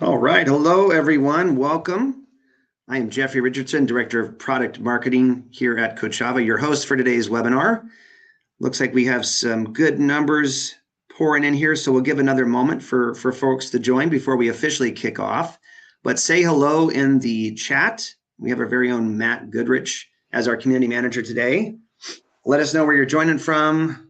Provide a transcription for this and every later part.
All right. Hello, everyone. Welcome. I am Jeffrey Richardson, Director of Product Marketing here at Kochava, your host for today's webinar. Looks like we have some good numbers pouring in here, so we'll give another moment for folks to join before we officially kick off. But say hello in the chat. We have our very own Matt Goodrich as our community manager today. Let us know where you're joining from,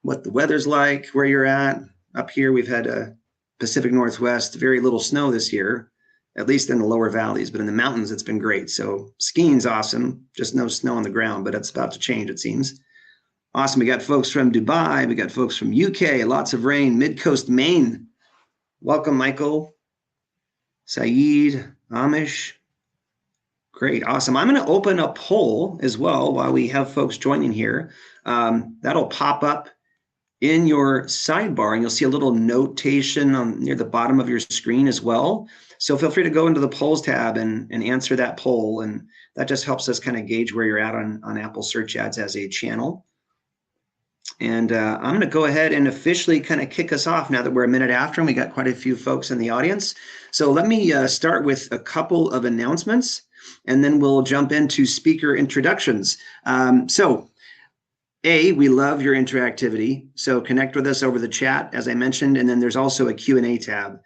what the weather's like, where you're at. Up here, we've had a Pacific Northwest, very little snow this year, at least in the lower valleys, but in the mountains, it's been great. So skiing's awesome, just no snow on the ground, but it's about to change, it seems. Awesome. We got folks from Dubai. We got folks from UK, lots of rain, mid-coast Maine. Welcome, Michael, Saeed, Amish. Great. Awesome. I'm going to open a poll as well while we have folks joining here. That'll pop up in your sidebar, and you'll see a little notation near the bottom of your screen as well. So feel free to go into the polls tab and answer that poll, and that just helps us kind of gauge where you're at on Apple Search Ads as a channel. And I'm going to go ahead and officially kind of kick us off now that we're a minute after, and we got quite a few folks in the audience. So let me start with a couple of announcements, and then we'll jump into speaker introductions. We love your interactivity, so connect with us over the chat, as I mentioned, and then there's also a Q&A tab.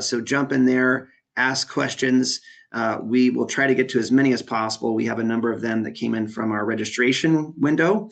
So jump in there, ask questions. We will try to get to as many as possible. We have a number of them that came in from our registration window,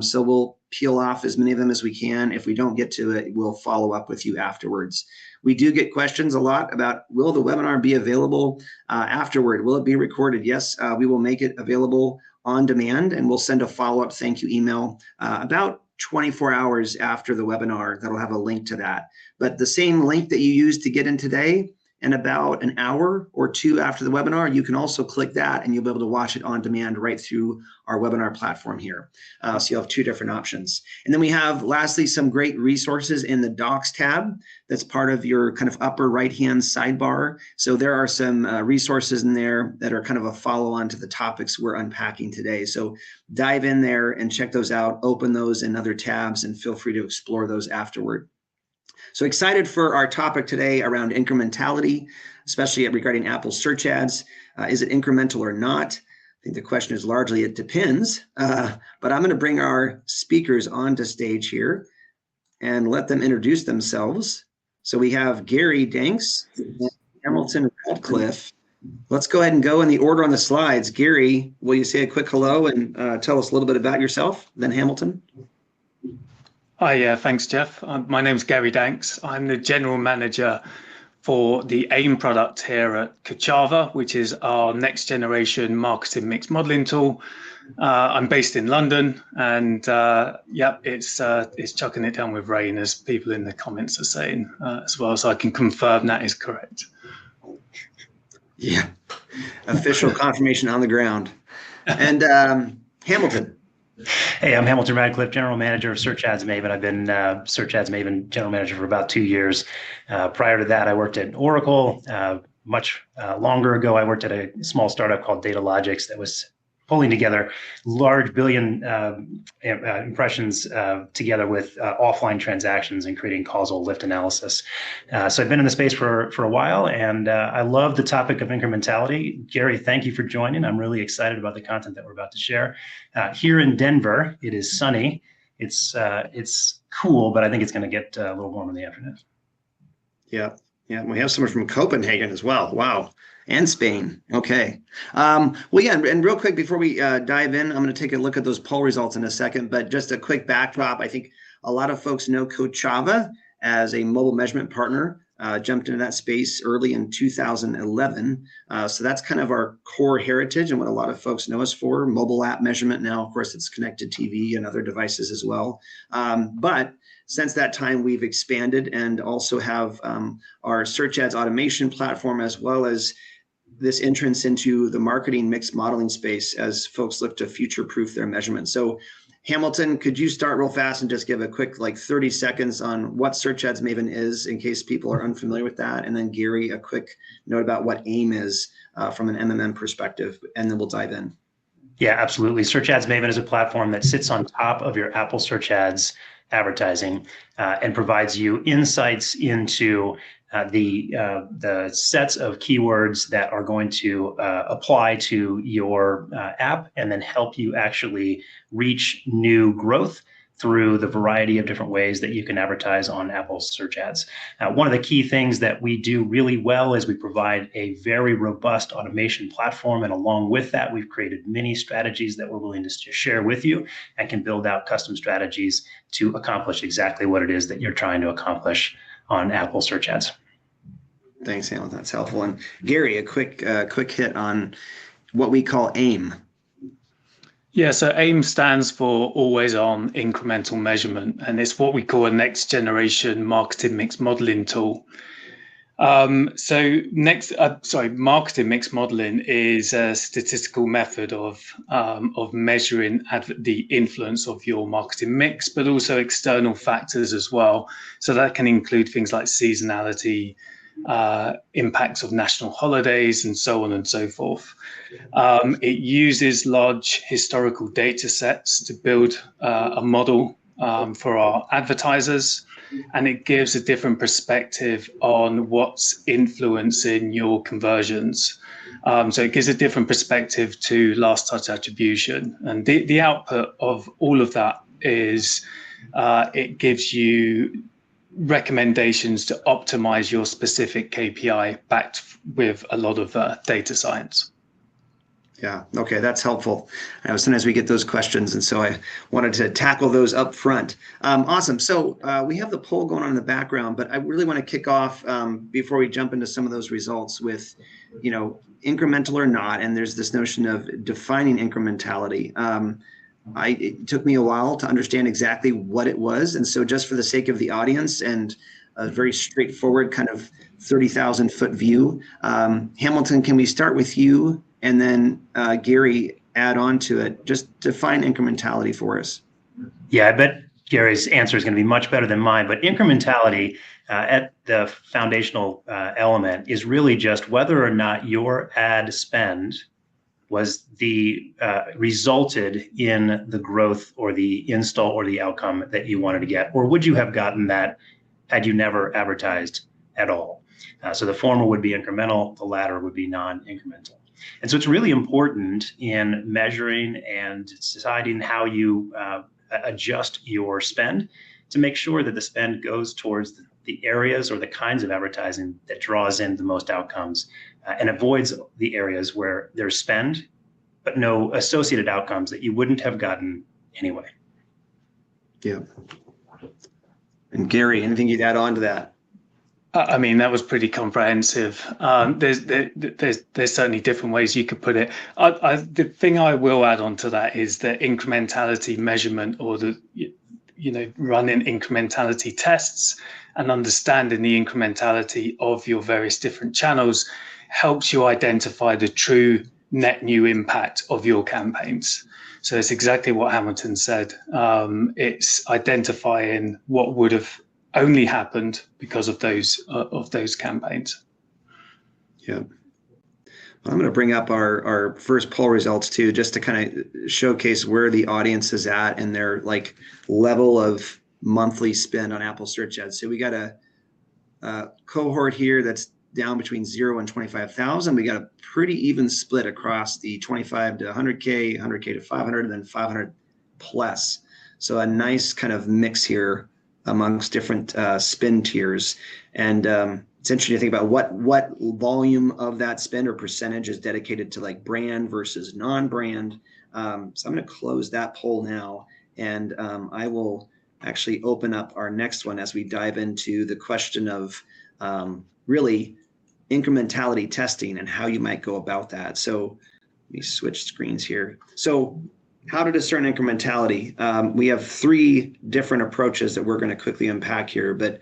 so we'll peel off as many of them as we can. If we don't get to it, we'll follow up with you afterwards. We do get questions a lot about, will the webinar be available afterward? Will it be recorded? Yes, we will make it available on demand, and we'll send a follow-up thank you email about 24 hours after the webinar. That'll have a link to that. But the same link that you used to get in today, and about an hour or two after the webinar, you can also click that and you'll be able to watch it on demand right through our webinar platform here. So you'll have two different options. And then we have, lastly, some great resources in the Docs tab. That's part of your kind of upper right-hand sidebar. So there are some resources in there that are kind of a follow-on to the topics we're unpacking today. So dive in there and check those out, open those in other tabs, and feel free to explore those afterward. So excited for our topic today around incrementality, especially regarding Apple search ads. Is it incremental or not? I think the question is largely, it depends. But I'm going to bring our speakers onto stage here and let them introduce themselves. So we have Gary Danks and Hamilton Redcliffe. Let's go ahead and go in the order on the slides. Gary, will you say a quick hello and tell us a little bit about yourself? Then Hamilton. Hi, thanks, Jeff. My name's Gary Danks. I'm the General Manager for the AIM product here at Kochava, which is our next generation marketing mix modeling tool. I'm based in London, and it's chucking it down with rain, as people in the comments are saying as well. So I can confirm that is correct. Yeah, official confirmation on the ground. And Hamilton. Hey, I'm Hamilton Redcliffe, General Manager of Search Ads Maven. I've been Search Ads Maven General Manager for about 2 years. Prior to that, I worked at Oracle. Much longer ago, I worked at a small startup called Datalogics that was pulling together large billion impressions together with offline transactions and creating causal lift analysis. So I've been in the space for a while, and I love the topic of incrementality. Gary, thank you for joining. I'm really excited about the content that we're about to share. Here in Denver, it is sunny. It's cool, but I think it's going to get a little warm in the afternoon. Yeah, we have someone from Copenhagen as well. Wow. And Spain. Okay. And real quick before we dive in, I'm going to take a look at those poll results in a second, but just a quick backdrop. I think a lot of folks know Kochava as a mobile measurement partner, jumped into that space early in 2011. So that's kind of our core heritage and what a lot of folks know us for, mobile app measurement. Now, of course, it's connected TV and other devices as well. But since that time, we've expanded and also have our search ads automation platform, as well as this entrance into the marketing mix modeling space as folks look to future-proof their measurement. So Hamilton, could you start real fast and just give a quick 30 seconds on what Search Ads Maven is in case people are unfamiliar with that? And then Gary, a quick note about what AIM is from an MMM perspective, and then we'll dive in. Yeah, absolutely. Search Ads Maven is a platform that sits on top of your Apple search ads advertising and provides you insights into the sets of keywords that are going to apply to your app and then help you actually reach new growth through the variety of different ways that you can advertise on Apple search ads. One of the key things that we do really well is we provide a very robust automation platform. And along with that, we've created many strategies that we're willing to share with you and can build out custom strategies to accomplish exactly what it is that you're trying to accomplish on Apple search ads. Thanks, Hamilton. That's helpful. And Gary, a quick hit on what we call AIM. Yeah, so AIM stands for Always On Incremental Measurement, and it's what we call a next generation marketing mix modeling tool. Marketing mix modeling is a statistical method of measuring the influence of your marketing mix, but also external factors as well. So that can include things like seasonality, impacts of national holidays, and so on and so forth. It uses large historical data sets to build a model for our advertisers, and it gives a different perspective on what's influencing your conversions. So it gives a different perspective to last touch attribution. And the output of all of that is it gives you recommendations to optimize your specific KPI backed with a lot of data science. Yeah, okay, that's helpful. Sometimes we get those questions, and so I wanted to tackle those up front. Awesome. So we have the poll going on in the background, but I really want to kick off before we jump into some of those results with, incremental or not, and there's this notion of defining incrementality. It took me a while to understand exactly what it was, and so just for the sake of the audience and a very straightforward kind of 30,000-foot view, Hamilton, can we start with you? And then Gary, add on to it. Just define incrementality for us. Yeah, I bet Gary's answer is going to be much better than mine. But incrementality at the foundational element is really just whether or not your ad spend was resulted in the growth or the install or the outcome that you wanted to get, or would you have gotten that had you never advertised at all? So the former would be incremental, the latter would be non-incremental. And so it's really important in measuring and deciding how you adjust your spend to make sure that the spend goes towards the areas or the kinds of advertising that draws in the most outcomes and avoids the areas where there's spend, but no associated outcomes that you wouldn't have gotten anyway. Yeah. And Gary, anything you'd add on to that? I mean, that was pretty comprehensive. There's certainly different ways you could put it. The thing I will add on to that is the incrementality measurement, or running incrementality tests and understanding the incrementality of your various different channels helps you identify the true net new impact of your campaigns. So it's exactly what Hamilton said. It's identifying what would have only happened because of those campaigns. Yeah. Well, I'm going to bring up our first poll results too, just to kind of showcase where the audience is at and their level of monthly spend on Apple search ads. So we got a cohort here that's down between 0 and 25,000. We got a pretty even split across the 25 to 100K, 100K to 500, and then 500 plus. So a nice kind of mix here amongst different spend tiers. And it's interesting to think about what volume of that spend or percentage is dedicated to brand versus non-brand. So I'm going to close that poll now, and I will actually open up our next one as we dive into the question of really incrementality testing and how you might go about that. So let me switch screens here. So how to discern incrementality. We have 3 different approaches that we're going to quickly unpack here, but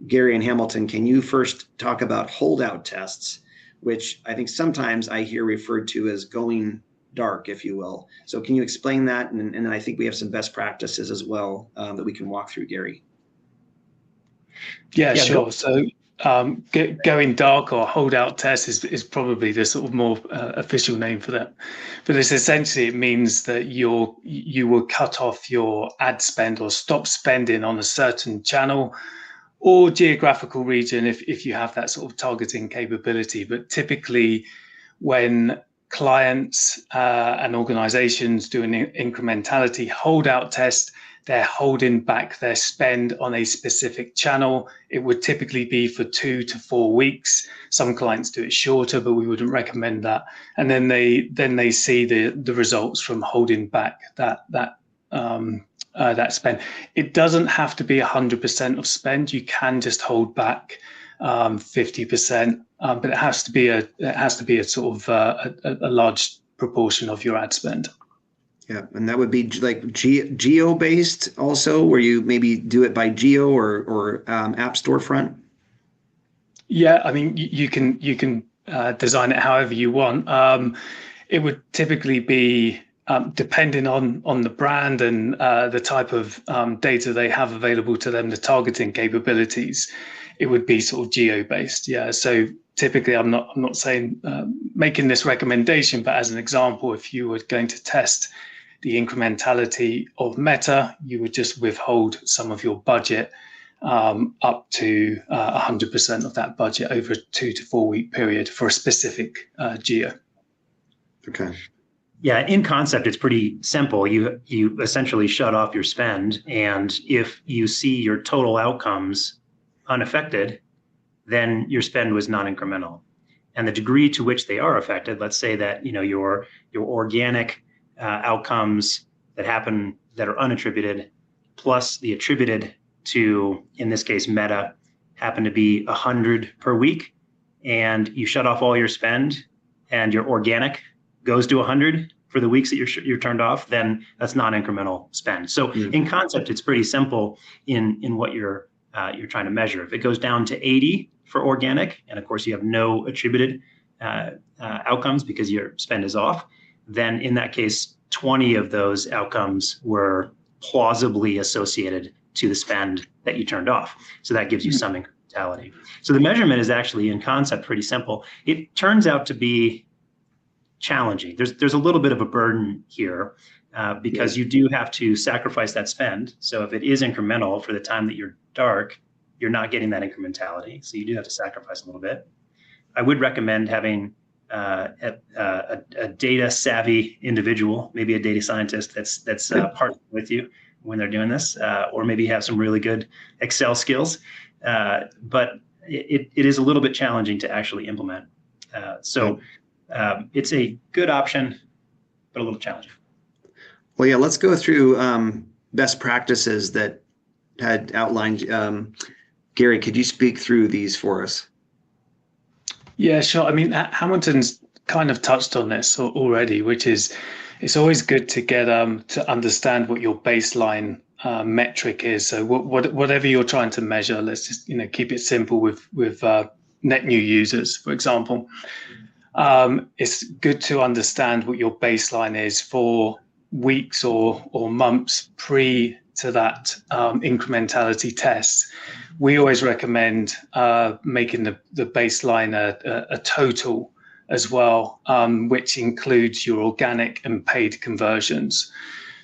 Gary and Hamilton, can you first talk about holdout tests, which I think sometimes I hear referred to as going dark, if you will. So can you explain that? And I think we have some best practices as well that we can walk through, Gary. Yeah, sure. So going dark or holdout test is probably the sort of more official name for that. But essentially it means that you will cut off your ad spend or stop spending on a certain channel or geographical region if you have that sort of targeting capability. But typically when clients and organizations do an incrementality holdout test, they're holding back their spend on a specific channel. It would typically be for 2 to 4 weeks. Some clients do it shorter, but we wouldn't recommend that. And then they see the results from holding back that spend. It doesn't have to be 100% of spend. You can just hold back 50%, but it has to be a sort of a large proportion of your ad spend. Yeah, and that would be like geo-based also, where you maybe do it by geo or app storefront. Yeah, I mean you can design it however you want. It would typically be depending on the brand and the type of data they have available to them, the targeting capabilities. It would be sort of geo-based. Yeah, so typically I'm not saying making this recommendation, but as an example, if you were going to test the incrementality of Meta, you would just withhold some of your budget up to 100% of that budget over a 2 to 4 week period for a specific geo. Okay. Yeah, in concept, it's pretty simple. You essentially shut off your spend, and if you see your total outcomes unaffected, then your spend was non-incremental. And the degree to which they are affected, let's say that your organic outcomes that happen that are unattributed, plus the attributed to, in this case, Meta, happen to be 100 per week, and you shut off all your spend, and your organic goes to 100 for the weeks that you're turned off, then that's non-incremental spend. So in concept, it's pretty simple in what you're trying to measure. If it goes down to 80 for organic, and of course you have no attributed outcomes because your spend is off, then in that case, 20 of those outcomes were plausibly associated to the spend that you turned off. So that gives you some incrementality. So the measurement is actually in concept pretty simple. It turns out to be challenging. There's a little bit of a burden here because you do have to sacrifice that spend. So if it is incremental for the time that you're dark, you're not getting that incrementality. So you do have to sacrifice a little bit. I would recommend having a data savvy individual, maybe a data scientist that's partnering with you when they're doing this, or maybe have some really good Excel skills. But it is a little bit challenging to actually implement. It's a good option, but a little challenging. Well, yeah, let's go through best practices that had outlined. Gary, could you speak through these for us? Yeah, sure. I mean, Hamilton's kind of touched on this already, which is it's always good to get to understand what your baseline metric is. So whatever you're trying to measure, let's just keep it simple with net new users, for example. It's good to understand what your baseline is for weeks or months pre to that incrementality test. We always recommend making the baseline a total as well, which includes your organic and paid conversions.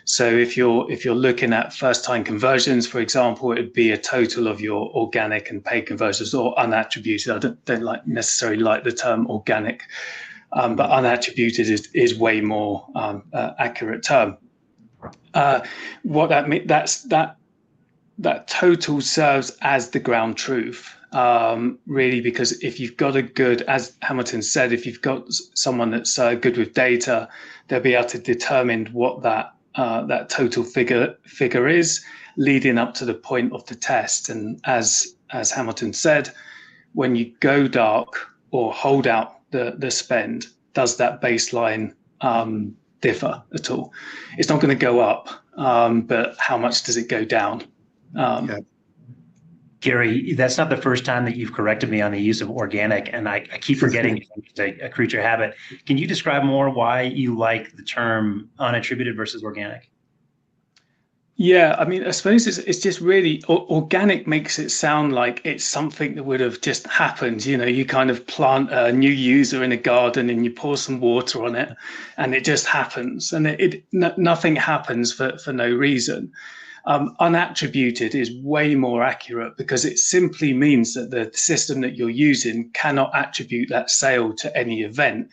So if you're looking at first-time conversions, for example, it would be a total of your organic and paid conversions, or unattributed. I don't necessarily like the term organic, but unattributed is way more accurate term. What that means, that total serves as the ground truth, really, because if you've got as Hamilton said, if you've got someone that's good with data, they'll be able to determine what that total figure is leading up to the point of the test. And as Hamilton said, when you go dark or hold out the spend, does that baseline differ at all? It's not going to go up, but how much does it go down? Gary, that's not the first time that you've corrected me on the use of organic, and I keep forgetting it's a creature habit. Can you describe more why you like the term unattributed versus organic? Yeah, I mean, I suppose it's just really organic makes it sound like it's something that would have just happened. You kind of plant a new user in a garden and you pour some water on it and it just happens, and nothing happens for no reason. Unattributed is way more accurate because it simply means that the system that you're using cannot attribute that sale to any event.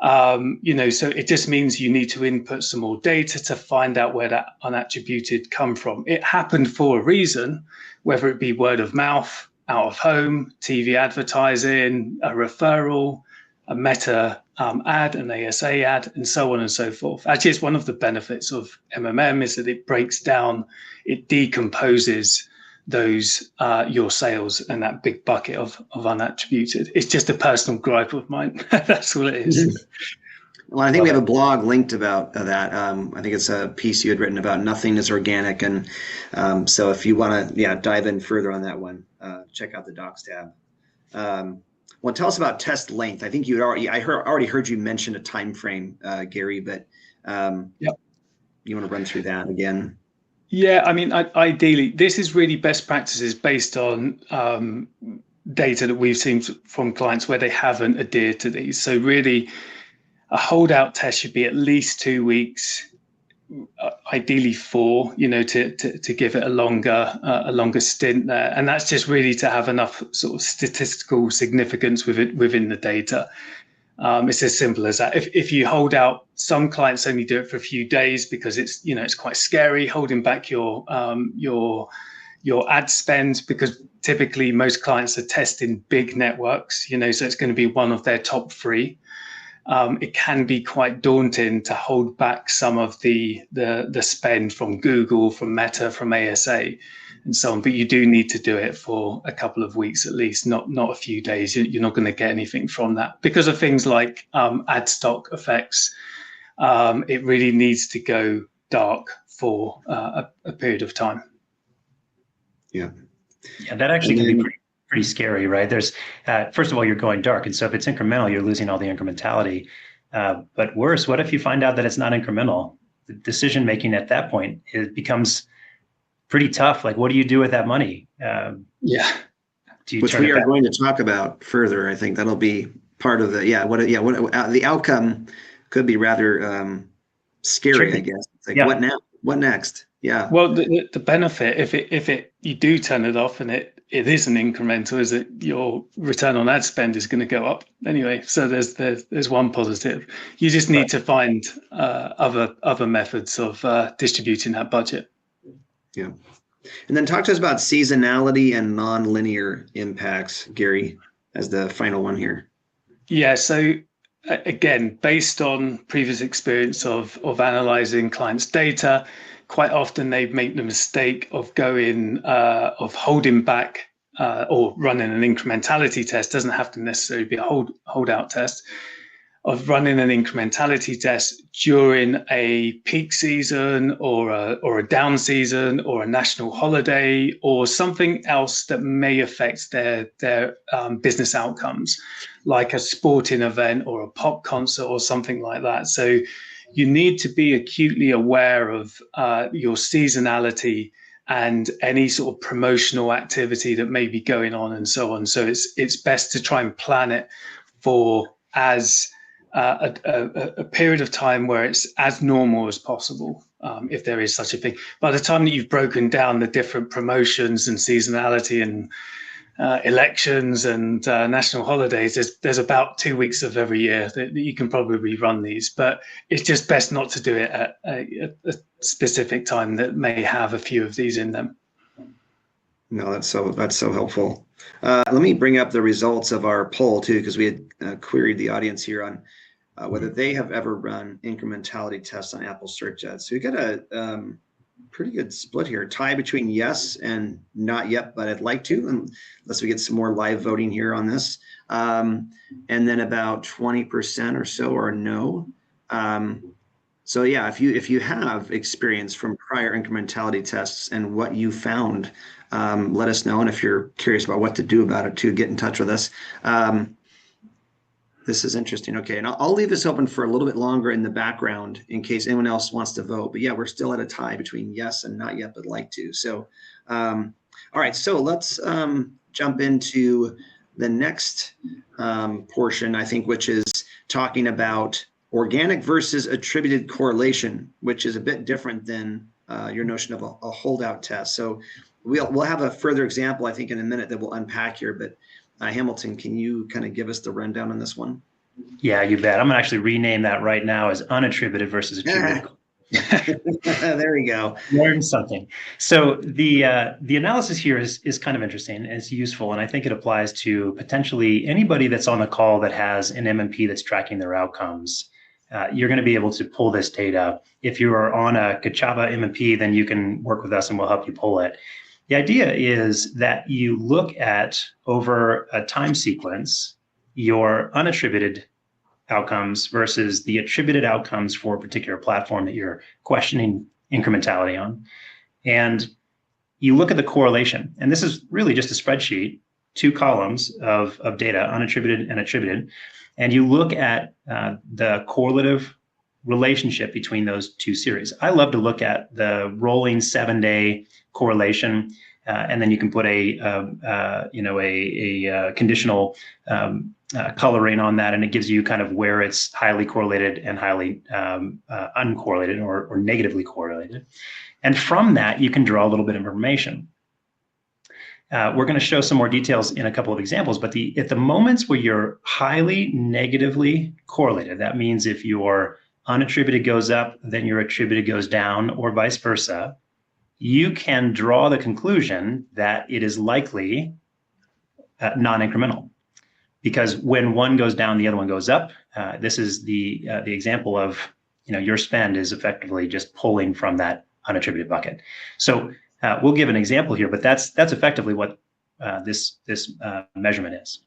So it just means you need to input some more data to find out where that unattributed come from. It happened for a reason, whether it be word of mouth, out of home, TV advertising, a referral, a meta ad, an ASA ad, and so on and so forth. Actually, it's one of the benefits of MMM is that it breaks down, it decomposes those your sales and that big bucket of unattributed. It's just a personal gripe of mine. That's all it is. Well, I think we have a blog linked about that. I think it's a piece you had written about nothing is organic, and so if you want to dive in further on that one, check out the docs tab. Well, tell us about test length. I think I already heard you mention a time frame, Gary, but you want to run through that again? Yeah, I mean, ideally, this is really best practices based on data that we've seen from clients where they haven't adhered to these. So really, a holdout test should be at least 2 weeks, ideally 4, to give it a longer stint there. And that's just really to have enough sort of statistical significance within the data. It's as simple as that. If you hold out, some clients only do it for a few days because it's quite scary holding back your ad spend, because typically most clients are testing big networks, so it's going to be one of their top 3. It can be quite daunting to hold back some of the spend from Google, from Meta, from ASA, and so on. But you do need to do it for a couple of weeks at least, not a few days. You're not going to get anything from that because of things like ad stock effects. It really needs to go dark for a period of time. Yeah, that actually can be pretty scary, right? There's first of all, you're going dark, and so if it's incremental, you're losing all the incrementality. But worse, what if you find out that it's not incremental? The decision making at that point, it becomes pretty tough. Like, what do you do with that money? Which we are going to talk about further. I think that'll be part of the the outcome could be rather scary. Tricky. I guess it's like what now? What next? Yeah. Well, the benefit if you do turn it off and it isn't incremental, is that your return on ad spend is going to go up anyway. So there's one positive. You just need to find other methods of distributing that budget. Yeah. And then talk to us about seasonality and non-linear impacts, Gary, as the final one here. Yeah. So again, based on previous experience of analyzing clients' data, quite often they make the mistake of holding back or running an incrementality test. Doesn't have to necessarily be a holdout test. Of running an incrementality test during a peak season or a down season or a national holiday or something else that may affect their business outcomes, like a sporting event or a pop concert or something like that. So you need to be acutely aware of your seasonality and any sort of promotional activity that may be going on and so on. So it's best to try and plan it for as a period of time where it's as normal as possible, if there is such a thing. By the time that you've broken down the different promotions and seasonality and elections and national holidays, there's about 2 weeks of every year that you can probably run these, but it's just best not to do it at a specific time that may have a few of these in them. No, that's so helpful. Let me bring up the results of our poll too, because we had queried the audience here on whether they have ever run incrementality tests on Apple search ads. So we got a pretty good split here, tie between yes and not yet, but I'd like to, unless we get some more live voting here on this. And then about 20% or so are no. So yeah, if you have experience from prior incrementality tests and what you found, let us know. And if you're curious about what to do about it too, get in touch with us. This is interesting. Okay, and I'll leave this open for a little bit longer in the background in case anyone else wants to vote. But yeah, we're still at a tie between yes and not yet, but like to. So, all right, so let's jump into the next portion, I think, which is talking about organic versus attributed correlation, which is a bit different than your notion of a holdout test. So we'll have a further example, I think, in a minute that we'll unpack here. But Hamilton, can you kind of give us the rundown on this one? Yeah, you bet. I'm gonna actually rename that right now as unattributed versus attributed. There we go. Learn something. So the analysis here is kind of interesting and it's useful, and I think it applies to potentially anybody that's on the call that has an MMP that's tracking their outcomes. You're going to be able to pull this data. If you are on a Kochava MMP, then you can work with us and we'll help you pull it. The idea is that you look at over a time sequence your unattributed outcomes versus the attributed outcomes for a particular platform that you're questioning incrementality on. And you look at the correlation, and this is really just a spreadsheet, 2 columns of data, unattributed and attributed, and you look at the correlative relationship between those 2 series. I love to look at the rolling 7-day correlation, and then you can put a conditional coloring on that, and it gives you kind of where it's highly correlated and highly uncorrelated or negatively correlated. And from that, you can draw a little bit of information. We're going to show some more details in a couple of examples, but at the moments where you're highly negatively correlated, that means if your unattributed goes up, then your attributed goes down, or vice versa, you can draw the conclusion that it is likely non-incremental. Because when one goes down, the other one goes up. This is the example of, your spend is effectively just pulling from that unattributed bucket. So we'll give an example here, but that's effectively what this measurement is.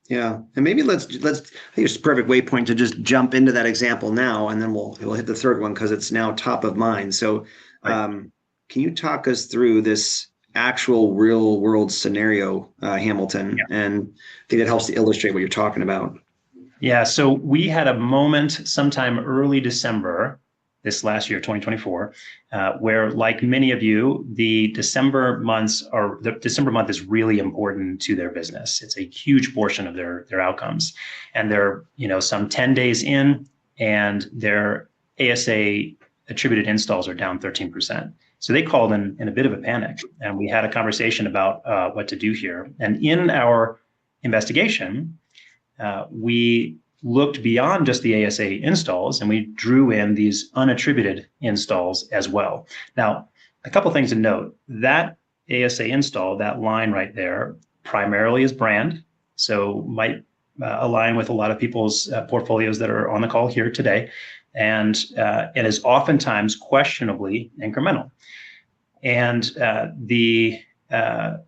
Yeah, and maybe let's I think it's a perfect waypoint to just jump into that example now, and then we'll hit the third one because it's now top of mind. So, can you talk us through this actual real world scenario, Hamilton? Yeah. And I think it helps to illustrate what you're talking about. Yeah, so we had a moment sometime early December this last year, 2024, where, like many of you, the December month is really important to their business. It's a huge portion of their outcomes, and they're some 10 days in, and their ASA attributed installs are down 13%. So they called in a bit of a panic, and we had a conversation about what to do here. And in our investigation, we looked beyond just the ASA installs, and we drew in these unattributed installs as well. Now, a couple things to note: that ASA install, that line right there, primarily is brand, so might align with a lot of people's portfolios that are on the call here today, and is oftentimes questionably incremental. And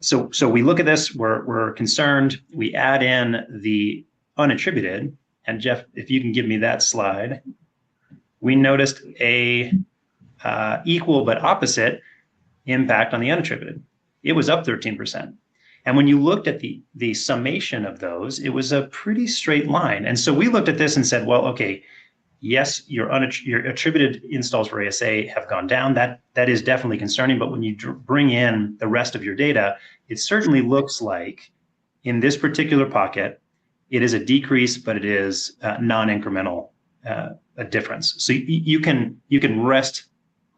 so we look at this, we're concerned, we add in the unattributed, and Jeff, if you can give me that slide, we noticed a equal but opposite impact on the unattributed. It was up 13%. And when you looked at the summation of those, it was a pretty straight line. And so we looked at this and said, well, okay, yes, your attributed installs for ASA have gone down. That is definitely concerning. But when you bring in the rest of your data, it certainly looks like in this particular pocket, it is a decrease, but it is non-incremental a difference. So you can rest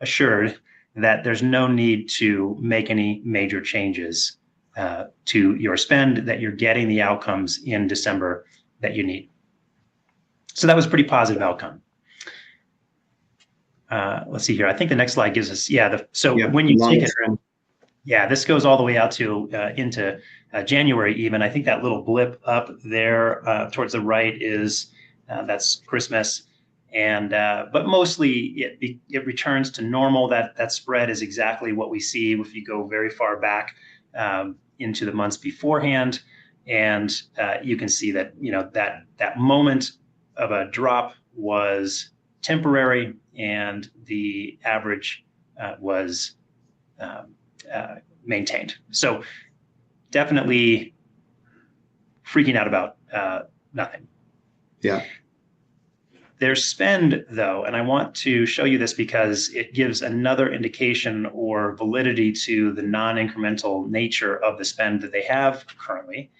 assured that there's no need to make any major changes to your spend, that you're getting the outcomes in December that you need. So that was a pretty positive outcome. Let's see here. I think the next slide gives us, when you take it, this goes all the way out to into January even. I think that little blip up there towards the right is, that's Christmas. And but mostly it returns to normal. That spread is exactly what we see if you go very far back into the months beforehand. And you can see that, that moment of a drop was temporary, and the average was maintained. So definitely freaking out about nothing. Yeah. There's spend, though, and I want to show you this because it gives another indication or validity to the non-incremental nature of the spend that they have currently.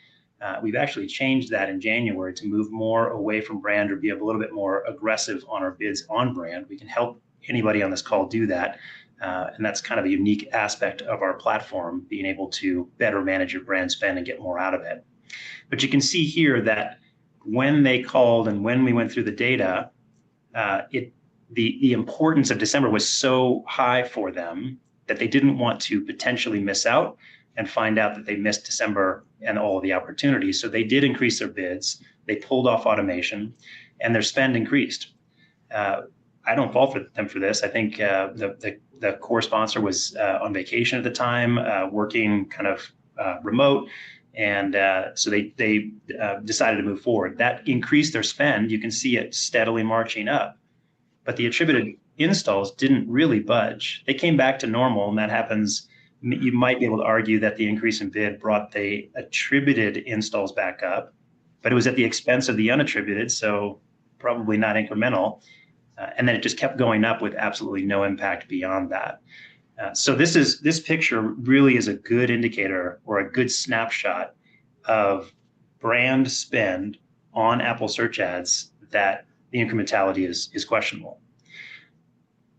We've actually changed that in January to move more away from brand or be a little bit more aggressive on our bids on brand. We can help anybody on this call do that. And that's kind of a unique aspect of our platform, being able to better manage your brand spend and get more out of it. But you can see here that when they called and when we went through the data, the importance of December was so high for them that they didn't want to potentially miss out and find out that they missed December and all of the opportunities. So they did increase their bids, they pulled off automation, and their spend increased. I don't fault them for this. I think the core sponsor was on vacation at the time, working kind of remote. And so they decided to move forward. That increased their spend. You can see it steadily marching up. But the attributed installs didn't really budge. They came back to normal, and that happens. You might be able to argue that the increase in bid brought the attributed installs back up, but it was at the expense of the unattributed, so probably not incremental. And then it just kept going up with absolutely no impact beyond that. So this picture really is a good indicator or a good snapshot of brand spend on Apple search ads that the incrementality is questionable.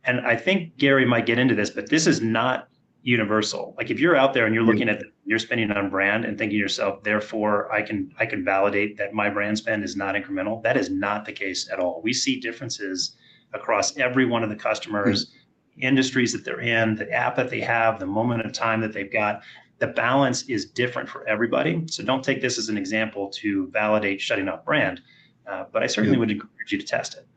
And I think Gary might get into this, but this is not universal. Like if you're out there and you're looking at you're spending on brand and thinking to yourself, therefore I can validate that my brand spend is not incremental. That is not the case at all. We see differences across every one of the customers, industries that they're in, the app that they have, the moment of time that they've got. The balance is different for everybody. So don't take this as an example to validate shutting off brand, but I certainly would encourage you to test it.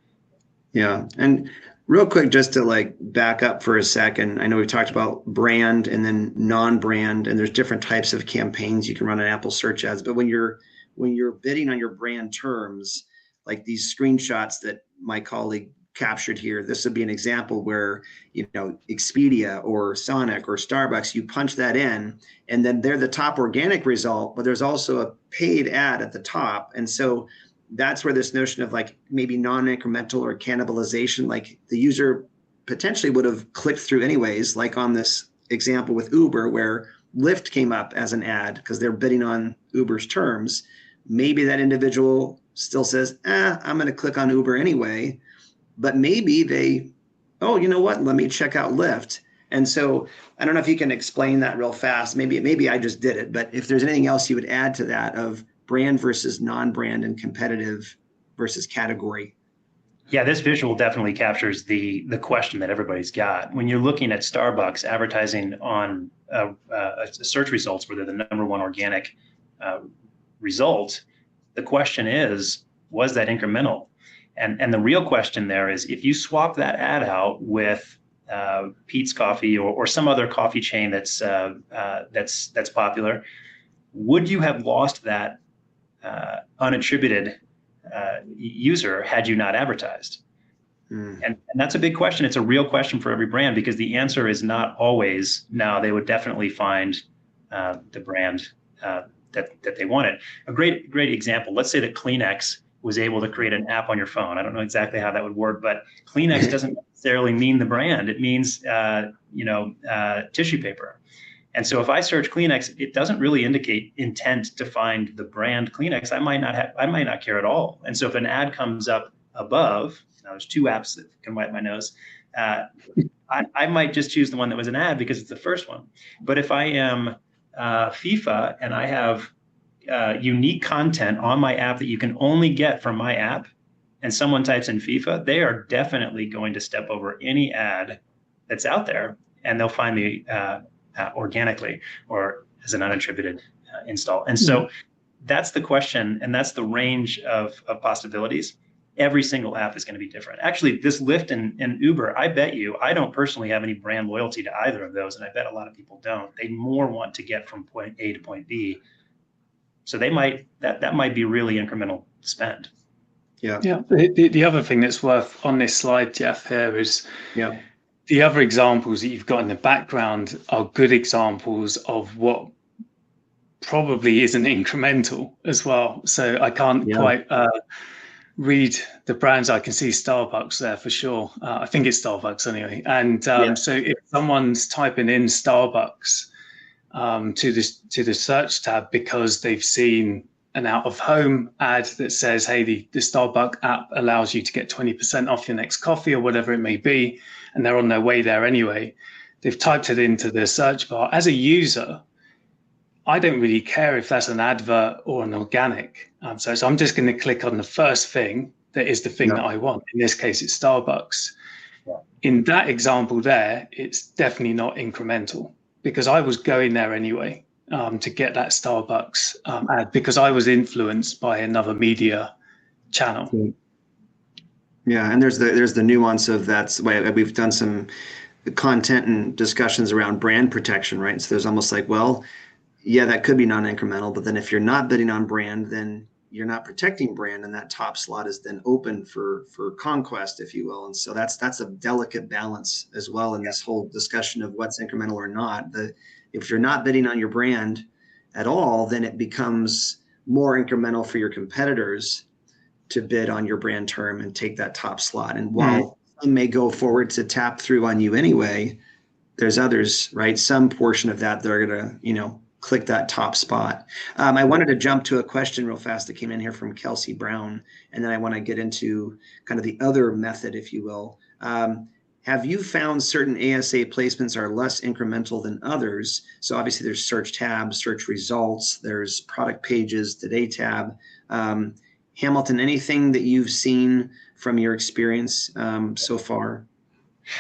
Yeah. And real quick, just to like back up for a second, I know we've talked about brand and then non-brand, and there's different types of campaigns you can run on Apple search ads. But when you're bidding on your brand terms, like these screenshots that my colleague captured here, this would be an example where, Expedia or Sonic or Starbucks, you punch that in and then they're the top organic result, but there's also a paid ad at the top. And so that's where this notion of like maybe non-incremental or cannibalization, like the user potentially would have clicked through anyways, like on this example with Uber where Lyft came up as an ad because they're bidding on Uber's terms. Maybe that individual still says, I'm going to click on Uber anyway. But maybe they, you know what? Let me check out Lyft. And so I don't know if you can explain that real fast. Maybe I just did it. But if there's anything else you would add to that of brand versus non-brand and competitive versus category. Yeah, this visual definitely captures the question that everybody's got. When you're looking at Starbucks advertising on search results where they're the number one organic result, the question is, was that incremental? And the real question there is, if you swap that ad out with Peet's Coffee or some other coffee chain that's popular, would you have lost that unattributed user had you not advertised? And that's a big question. It's a real question for every brand because the answer is not always no. They would definitely find the brand that they wanted. A great example. Let's say that Kleenex was able to create an app on your phone. I don't know exactly how that would work, but Kleenex doesn't necessarily mean the brand. It means, tissue paper. And so if I search Kleenex, it doesn't really indicate intent to find the brand Kleenex. I might not care at all. And so if an ad comes up above, now there's two apps that can wipe my nose. I might just choose the one that was an ad because it's the first one. But if I am FIFA and I have unique content on my app that you can only get from my app, and someone types in FIFA, they are definitely going to step over any ad that's out there, and they'll find me organically or as an unattributed install. And so that's the question, and that's the range of possibilities. Every single app is going to be different. Actually, this Lyft and Uber, I bet you, I don't personally have any brand loyalty to either of those, and I bet a lot of people don't. They more want to get from point A to point B. So they might that might be really incremental spend. Yeah. The other thing that's worth on this slide, Jeff, here is the other examples that you've got in the background are good examples of what probably isn't incremental as well. So I can't quite read the brands. I can see Starbucks there for sure. I think it's Starbucks anyway. And so if someone's typing in Starbucks to the search tab because they've seen an out-of-home ad that says, hey, the Starbucks app allows you to get 20% off your next coffee or whatever it may be, and they're on their way there anyway. They've typed it into the search bar. As a user, I don't really care if that's an advert or an organic. So I'm just going to click on the first thing that is the thing that I want. In this case, it's Starbucks. Yeah. In that example there, it's definitely not incremental because I was going there anyway to get that Starbucks ad because I was influenced by another media channel. Yeah, and there's the nuance of that's why we've done some content and discussions around brand protection, right? So there's almost like, well, yeah, that could be non-incremental, but then if you're not bidding on brand, then you're not protecting brand, and that top slot is then open for conquest, if you will. And so that's a delicate balance as well in this whole discussion of what's incremental or not. If you're not bidding on your brand at all, then it becomes more incremental for your competitors to bid on your brand term and take that top slot. And while some may go forward to tap through on you anyway, there's others, right? Some portion of that they're gonna, click that top spot. I wanted to jump to a question real fast that came in here from Kelsey Brown, and then I want to get into kind of the other method, if you will. Have you found certain ASA placements are less incremental than others? So obviously there's search tabs, search results, there's product pages, today tab. Hamilton, anything that you've seen from your experience so far?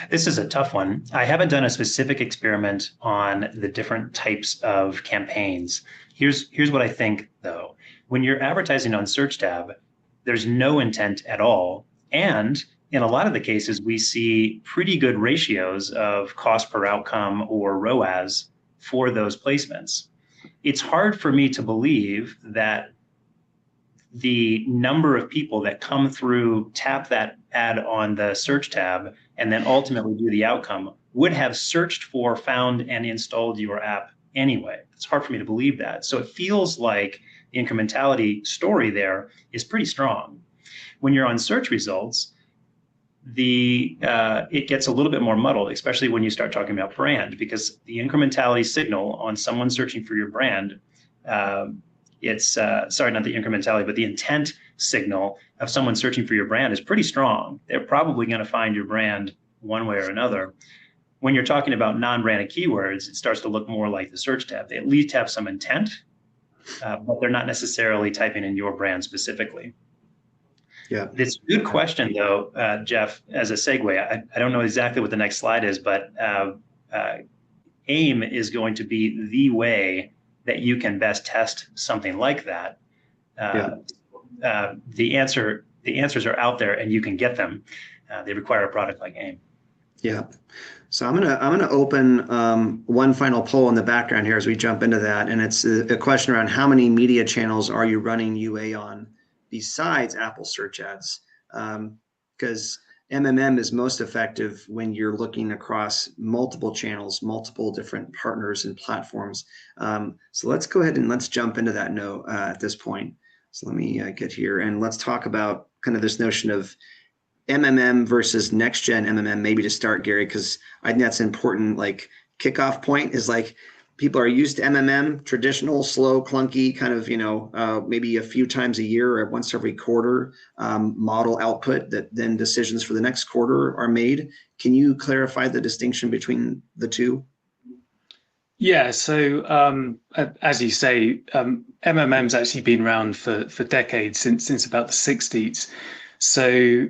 This is a tough one. I haven't done a specific experiment on the different types of campaigns. Here's what I think, though. When you're advertising on search tab, there's no intent at all. And in a lot of the cases, we see pretty good ratios of cost per outcome or ROAS for those placements. It's hard for me to believe that the number of people that come through, tap that ad on the search tab, and then ultimately do the outcome would have searched for, found, and installed your app anyway. It's hard for me to believe that. So it feels like the incrementality story there is pretty strong. When you're on search results, it gets a little bit more muddled, especially when you start talking about brand, because the incrementality signal on someone searching for your brand, sorry, not the incrementality, but the intent signal of someone searching for your brand is pretty strong. They're probably going to find your brand one way or another. When you're talking about non-branded keywords, it starts to look more like the search tab. They at least have some intent, but they're not necessarily typing in your brand specifically. Yeah. It's a good question, though, Jeff, as a segue. I don't know exactly what the next slide is, but AIM is going to be the way that you can best test something like that. The answers are out there, and you can get them. They require a product like AIM. Yeah. So I'm gonna open one final poll in the background here as we jump into that, and it's a question around how many media channels are you running UA on besides Apple search ads? Because MMM is most effective when you're looking across multiple channels, multiple different partners and platforms. So let's go ahead and let's jump into that note at this point. So let me get here and let's talk about kind of this notion of MMM versus next gen MMM, maybe to start, Gary, because I think that's an important like kickoff point is like people are used to MMM, traditional, slow, clunky, kind of, maybe a few times a year or once every quarter model output that then decisions for the next quarter are made. Can you clarify the distinction between the two? Yeah, so as you say, MMM's actually been around for decades, since about the 60s. So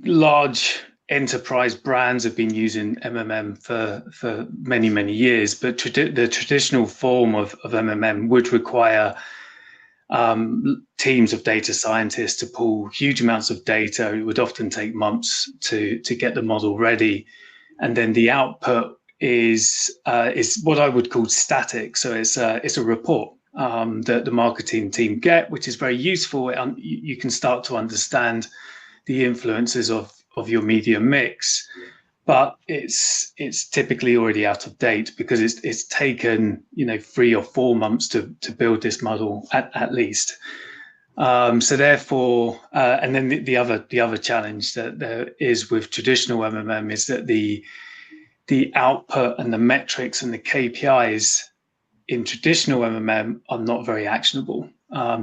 large enterprise brands have been using MMM for many, many years, but the traditional form of MMM would require teams of data scientists to pull huge amounts of data. It would often take months to get the model ready. And then the output is what I would call static. So it's a report that the marketing team get, which is very useful. You can start to understand the influences of your media mix, but it's typically already out of date because it's taken 3 or 4 months to build this model at least. So therefore, and then the other challenge that there is with traditional MMM is that the output and the metrics and the KPIs in traditional MMM are not very actionable.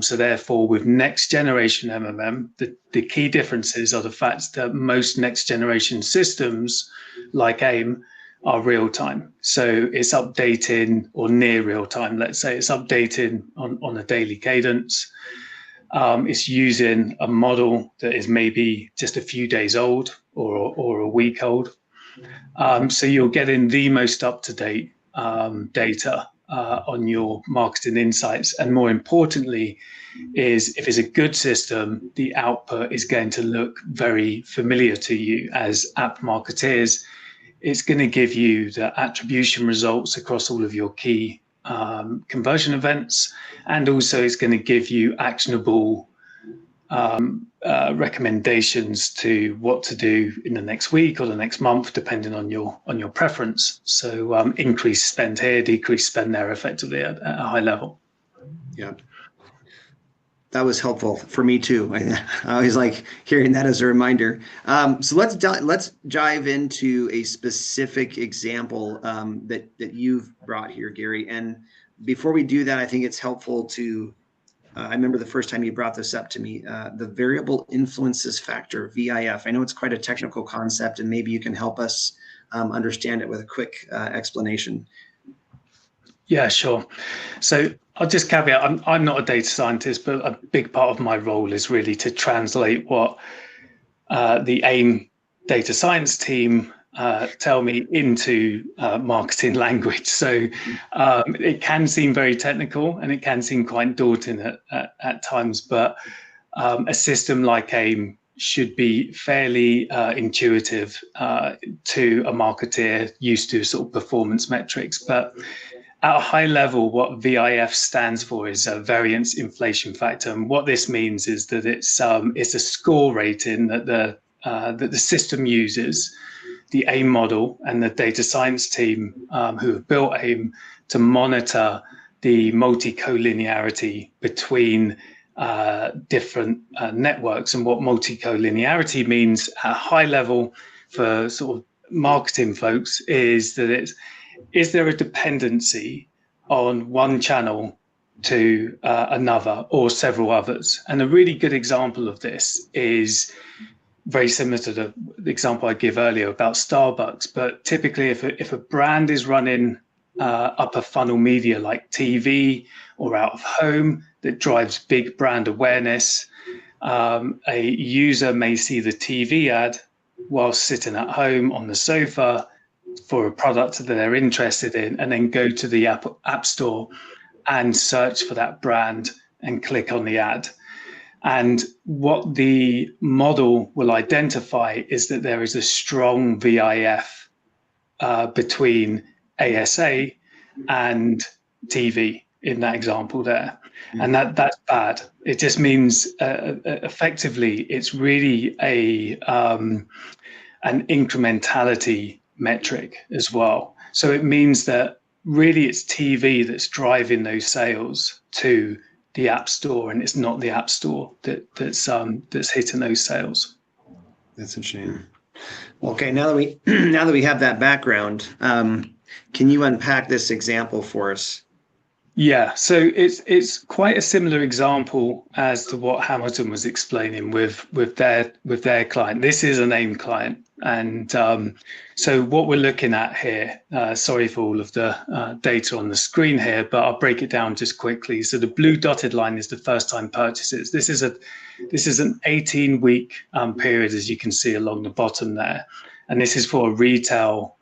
So therefore, with next generation MMM, the key differences are the fact that most next generation systems like AIM are real time. So it's updating, or near real time, let's say. It's updating on a daily cadence. It's using a model that is maybe just a few days old or a week old. So you're getting the most up-to-date data on your marketing insights. And more importantly, is if it's a good system, the output is going to look very familiar to you as app marketeers. It's going to give you the attribution results across all of your key conversion events, and also it's going to give you actionable recommendations to what to do in the next week or the next month, depending on your preference. So increase spend here, decrease spend there, effectively at a high level. Yeah, that was helpful for me too. I always like hearing that as a reminder. So let's dive into a specific example that you've brought here, Gary. And before we do that, I think it's helpful to I remember the first time you brought this up to me, the variable influences factor, VIF. I know it's quite a technical concept, and maybe you can help us understand it with a quick explanation. Yeah, sure. So I'll just caveat, I'm not a data scientist, but a big part of my role is really to translate what the AIM data science team tell me into marketing language. So it can seem very technical and it can seem quite daunting at times, but a system like AIM should be fairly intuitive to a marketeer used to sort of performance metrics. But at a high level, what VIF stands for is a variance inflation factor. And what this means is that it's a score rating that the system uses, the AIM model and the data science team who have built AIM, to monitor the multi-collinearity between different networks. And what multi-collinearity means at a high level for sort of marketing folks is that is there a dependency on one channel to another or several others? And a really good example of this is very similar to the example I gave earlier about Starbucks. But typically, if a brand is running upper funnel media like TV or out of home that drives big brand awareness, a user may see the TV ad while sitting at home on the sofa for a product that they're interested in, and then go to the app store and search for that brand and click on the ad. And what the model will identify is that there is a strong VIF between ASA and TV in that example there. And that's bad. It just means effectively it's really an incrementality metric as well. So it means that really it's TV that's driving those sales to the app store, and it's not the app store that's hitting those sales. That's interesting. Okay, now that we have that background, can you unpack this example for us? Yeah, so it's quite a similar example as to what Hamilton was explaining with their client. This is an AIM client, and so what we're looking at here. Sorry for all of the data on the screen here, but I'll break it down just quickly. So the blue dotted line is the first-time purchases. This is an 18-week period, as you can see along the bottom there. And this is for a retail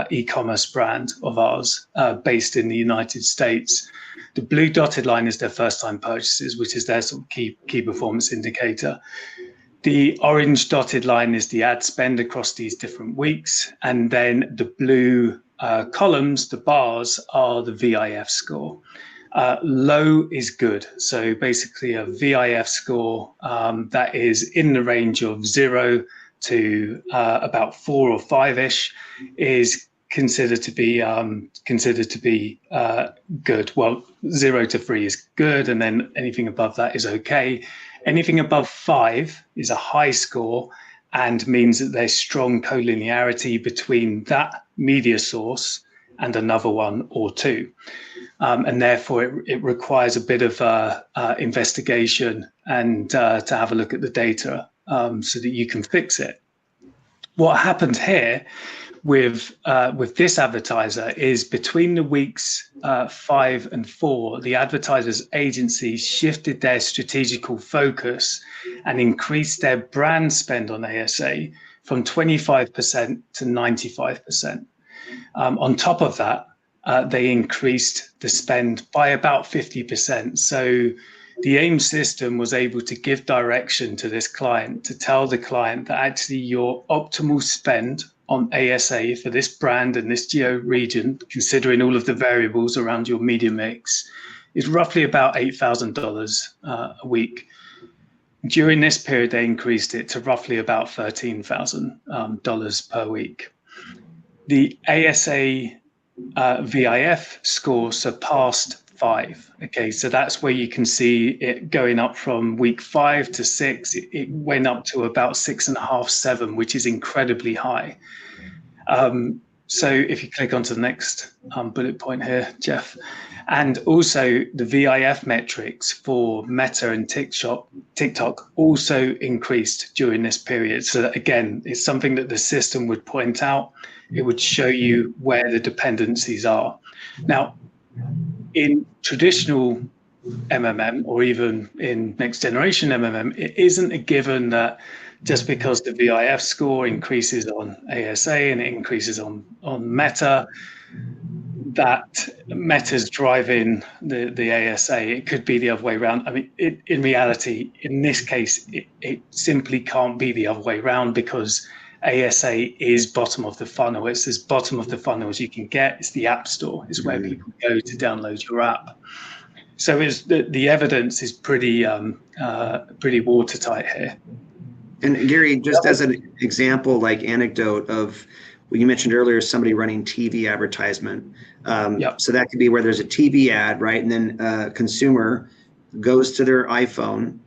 e-commerce brand of ours based in the United States. The blue dotted line is their first-time purchases, which is their sort of key performance indicator. The orange dotted line is the ad spend across these different weeks. And then the blue columns, the bars, are the VIF score. Low is good. So basically a VIF score that is in the range of 0 to about 4 or 5-ish is considered to be good. Well, 0 to 3 is good, and then anything above that is okay. Anything above 5 is a high score and means that there's strong collinearity between that media source and another one or two. and therefore it requires a bit of investigation and to have a look at the data so that you can fix it. What happened here with this advertiser is between the weeks 5 and 4, the advertisers' agencies shifted their strategical focus and increased their brand spend on ASA from 25% to 95%. On top of that, they increased the spend by about 50%. So the AIM system was able to give direction to this client to tell the client that actually your optimal spend on ASA for this brand and this geo region, considering all of the variables around your media mix, is roughly about $8,000 a week. During this period, they increased it to roughly about $13,000 per week. The ASA VIF score surpassed 5. Okay, so that's where you can see it going up from week 5 to 6. It went up to about 6.5, 7, which is incredibly high. So if you click onto the next bullet point here, Jeff, and also the VIF metrics for Meta and TikTok also increased during this period. So that, again, it's something that the system would point out. It would show you where the dependencies are. Now, in traditional MMM or even in next generation MMM, it isn't a given that just because the VIF score increases on ASA and it increases on Meta, that Meta's driving the ASA. It could be the other way around. I mean, in reality, in this case, it simply can't be the other way around because ASA is bottom of the funnel. It's as bottom of the funnel as you can get. It's the app store. It's where people go to download your app. So the evidence is pretty watertight here. And Gary, just as an example, like anecdote of what you mentioned earlier, somebody running TV advertisement. So that could be where there's a TV ad, right? And then a consumer goes to their iPhone,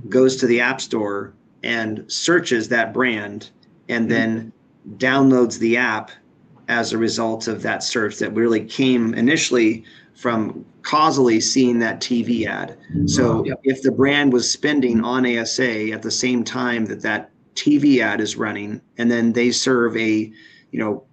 goes to the App Store and searches that brand and then downloads the app as a result of that search that really came initially from causally seeing that TV ad. So if the brand was spending on ASA at the same time that TV ad is running, and then they serve a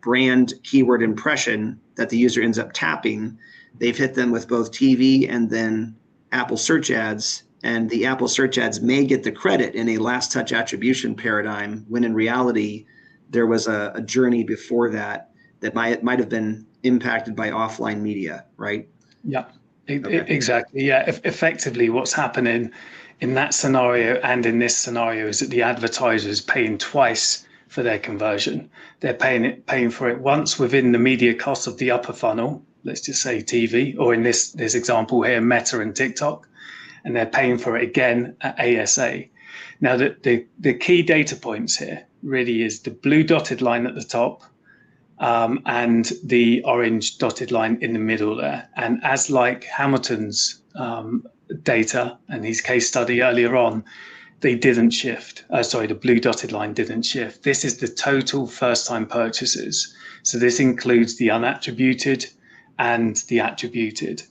brand keyword impression that the user ends up tapping, they've hit them with both TV and then Apple search ads, and the Apple search ads may get the credit in a last touch attribution paradigm, when in reality there was a journey before that might have been impacted by offline media, right? Yeah, exactly. Yeah, effectively what's happening in that scenario and in this scenario is that the advertiser is paying twice for their conversion. They're paying for it once within the media cost of the upper funnel, let's just say TV, or in this example here, Meta and TikTok, and they're paying for it again at ASA. Now, the key data points here really is the blue dotted line at the top and the orange dotted line in the middle there. And as like Hamilton's data and his case study earlier on, they didn't shift. The blue dotted line didn't shift. This is the total first-time purchases. So this includes the unattributed and the attributed.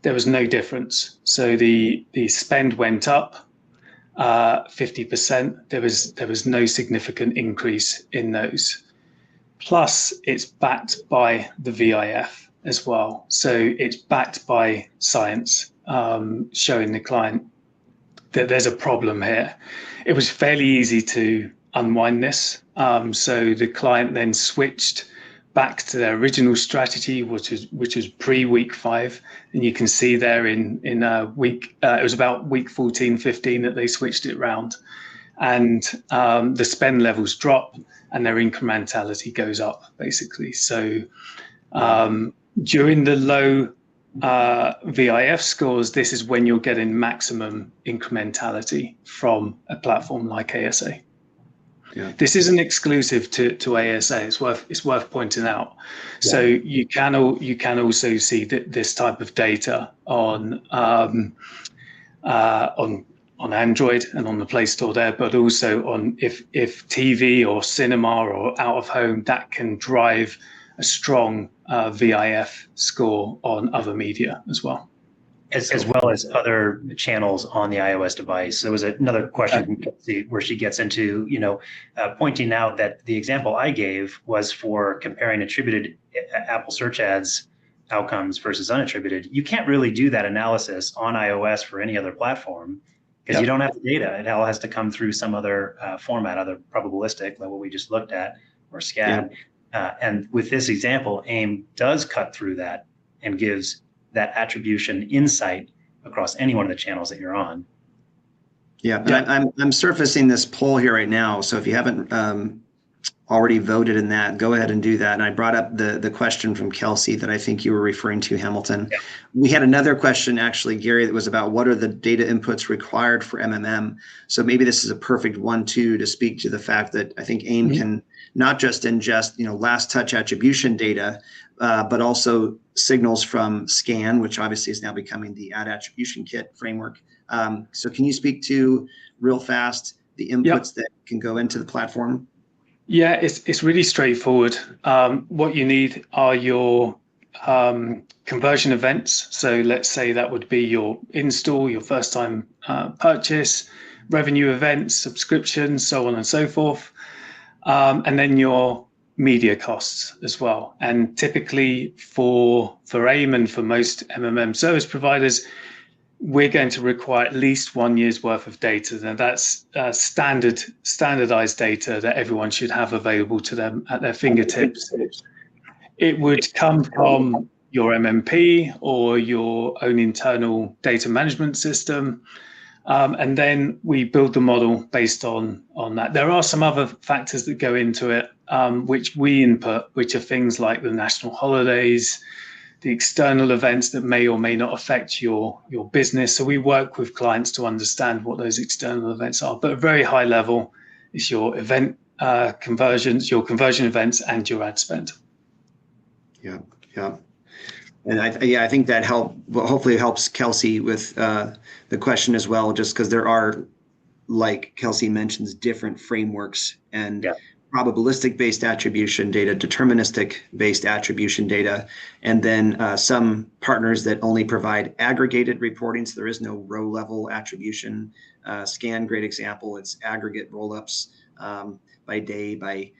There was no difference. So the spend went up 50%. There was no significant increase in those. Plus, it's backed by the VIF as well. So it's backed by science, showing the client that there's a problem here. It was fairly easy to unwind this. So the client then switched back to their original strategy, which was pre-week 5. And you can see there in week, it was about week 14, 15 that they switched it around. And the spend levels drop and their incrementality goes up, basically. So during the low VIF scores, this is when you're getting maximum incrementality from a platform like ASA. Yeah. This isn't exclusive to ASA. It's worth pointing out. Yeah. So you can also see this type of data on Android and on the Play Store there, but also on if TV or cinema or out of home, that can drive a strong VIF score on other media as well. As well as other channels on the iOS device. There was another question from Kelsey where she gets into, pointing out that the example I gave was for comparing attributed Apple search ads outcomes versus unattributed. You can't really do that analysis on iOS for any other platform because you don't have the data. It all has to come through some other format, either probabilistic, like what we just looked at, or SCAD. And with this example, AIM does cut through that and gives that attribution insight across any one of the channels that you're on. I'm surfacing this poll here right now. So if you haven't already voted in that, go ahead and do that. And I brought up the question from Kelsey that I think you were referring to, Hamilton. We had another question actually, Gary, that was about what are the data inputs required for MMM? So maybe this is a perfect 1-2 to speak to the fact that I think AIM can not just ingest, last touch attribution data, but also signals from SCAN, which obviously is now becoming the ad attribution kit framework. So can you speak to real fast the inputs that can go into the platform? Yeah, it's really straightforward. What you need are your conversion events. So let's say that would be your install, your first time purchase, revenue events, subscriptions, so on and so forth. And then your media costs as well. And typically for AIM and for most MMM service providers, we're going to require at least 1 year's worth of data. Now that's standardized data that everyone should have available to them at their fingertips. It would come from your MMP or your own internal data management system. And then we build the model based on that. There are some other factors that go into it, which we input, which are things like the national holidays, the external events that may or may not affect your business. So we work with clients to understand what those external events are. But at a very high level, it's your event conversions, your conversion events, and your ad spend. Yeah. And I think that hopefully helps Kelsey with the question as well, just because there are, like Kelsey mentions, different frameworks and probabilistic based attribution data, deterministic based attribution data, and then some partners that only provide aggregated reporting. So there is no row level attribution. SCAN, great example. It's aggregate roll-ups by day, by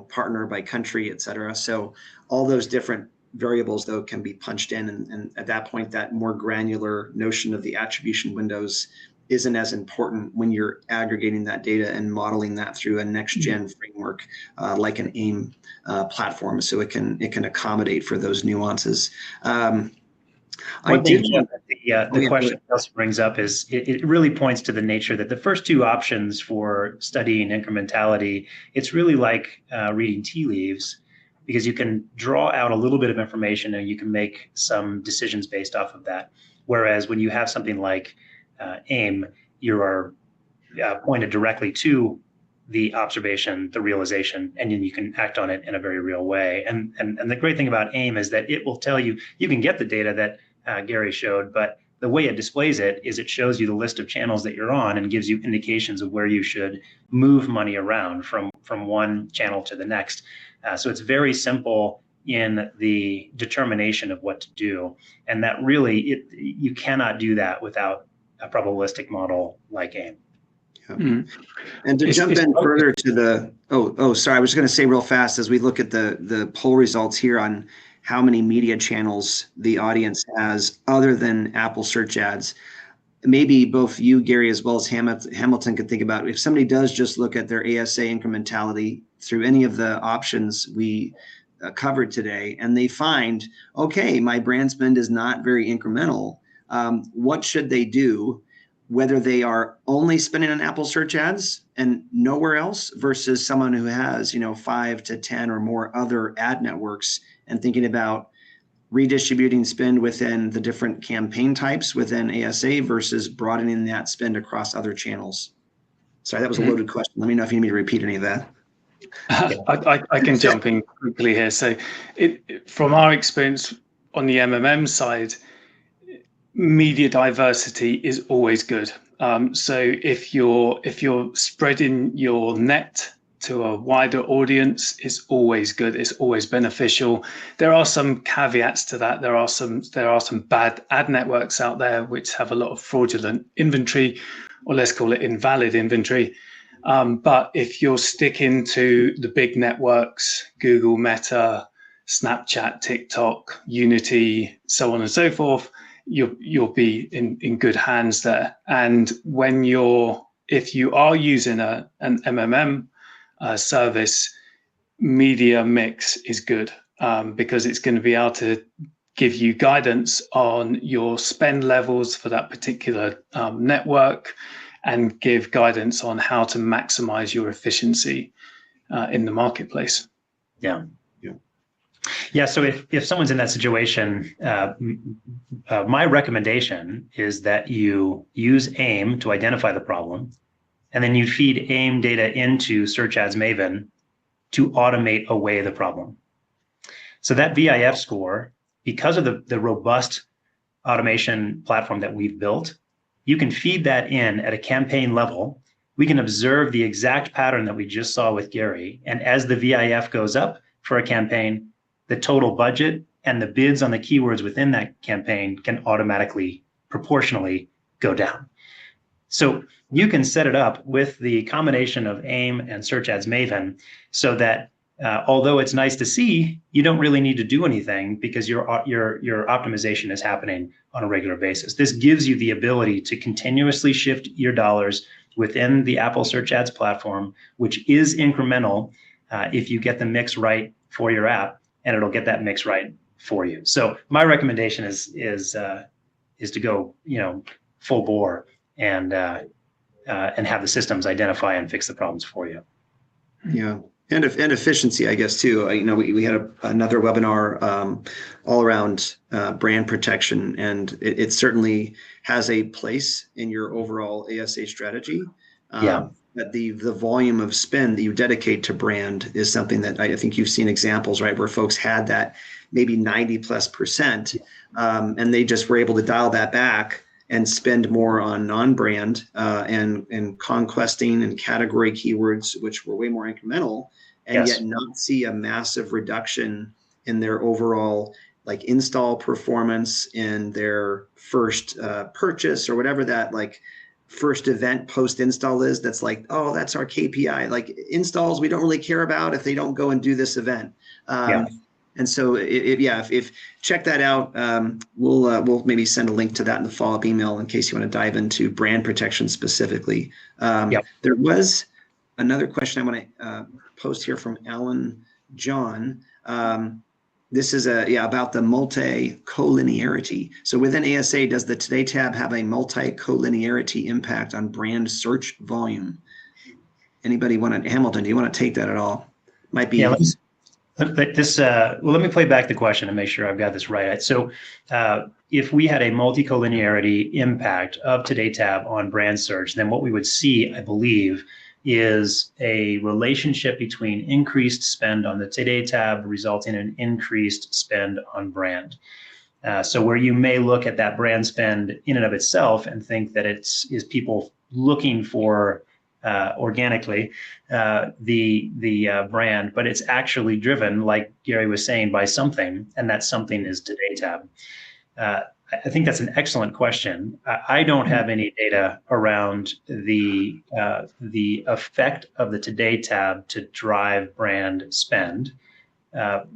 partner, by country, et cetera. So all those different variables though can be punched in, and at that point that more granular notion of the attribution windows isn't as important when you're aggregating that data and modeling that through a next gen framework like an AIM platform, so it can accommodate for those nuances. The question Kelsey brings up is it really points to the nature that the first two options for studying incrementality, it's really like reading tea leaves, because you can draw out a little bit of information and you can make some decisions based off of that. Whereas when you have something like AIM, you are pointed directly to the observation, the realization, and then you can act on it in a very real way. And the great thing about AIM is that it will tell you, you can get the data that Gary showed, but the way it displays it is it shows you the list of channels that you're on and gives you indications of where you should move money around from one channel to the next. So it's very simple in the determination of what to do. And that really, you cannot do that without a probabilistic model like AIM. And to jump in further to the, sorry, I was going to say real fast, as we look at the poll results here on how many media channels the audience has other than Apple search ads, maybe both you, Gary, as well as Hamilton could think about, if somebody does just look at their ASA incrementality through any of the options we covered today, and they find, okay, my brand spend is not very incremental, what should they do, whether they are only spending on Apple search ads and nowhere else versus someone who has 5 to 10 or more other ad networks, and thinking about redistributing spend within the different campaign types within ASA versus broadening that spend across other channels. Sorry, that was a loaded question. Let me know if you need me to repeat any of that. I can jump in quickly here. So from our experience on the MMM side, media diversity is always good. So if you're spreading your net to a wider audience is always good. It's always beneficial. There are some caveats to that. There are some bad ad networks out there which have a lot of fraudulent inventory, or let's call it invalid inventory. But if you're sticking to the big networks, Google, Meta, Snapchat, TikTok, Unity, so on and so forth, you'll be in good hands there. And if you are using an MMM service, media mix is good, because it's going to be able to give you guidance on your spend levels for that particular network, and give guidance on how to maximize your efficiency in the marketplace. Yeah. So if someone's in that situation, my recommendation is that you use AIM to identify the problem, and then you feed AIM data into Search Ads Maven to automate away the problem. So that VIF score, because of the robust automation platform that we've built, you can feed that in at a campaign level. We can observe the exact pattern that we just saw with Gary. And as the VIF goes up for a campaign, the total budget and the bids on the keywords within that campaign can automatically, proportionally go down. So you can set it up with the combination of AIM and Search Ads Maven so that although it's nice to see, you don't really need to do anything because your optimization is happening on a regular basis. This gives you the ability to continuously shift your dollars within the Apple Search Ads platform, which is incremental if you get the mix right for your app, and it'll get that mix right for you. So my recommendation is to go, full bore and have the systems identify and fix the problems for you. Yeah. And efficiency, I guess, too. We had another webinar all around brand protection, and it certainly has a place in your overall ASA strategy. But the volume of spend that you dedicate to brand is something that I think you've seen examples, right, where folks had that maybe 90+%, and they just were able to dial that back and spend more on non-brand and conquesting and category keywords, which were way more incremental, and yet not see a massive reduction in their overall install performance in their first purchase or whatever that first event post install is. That's that's our KPI. Installs we don't really care about if they don't go and do this event. And so if check that out. We'll maybe send a link to that in the follow-up email in case you want to dive into brand protection specifically. There was another question I want to post here from Alan John. This is about the multi-collinearity. So within ASA, does the Today tab have a multi-collinearity impact on brand search volume? Anybody want to, Hamilton, do you want to take that at all? Might be. Let me play back the question and make sure I've got this right. So if we had a multi-collinearity impact of Today tab on brand search, then what we would see, I believe, is a relationship between increased spend on the Today tab resulting in increased spend on brand. So where you may look at that brand spend in and of itself and think that is people looking for organically the brand, but it's actually driven, like Gary was saying, by something, and that something is Today tab. I think that's an excellent question. I don't have any data around the effect of the Today tab to drive brand spend.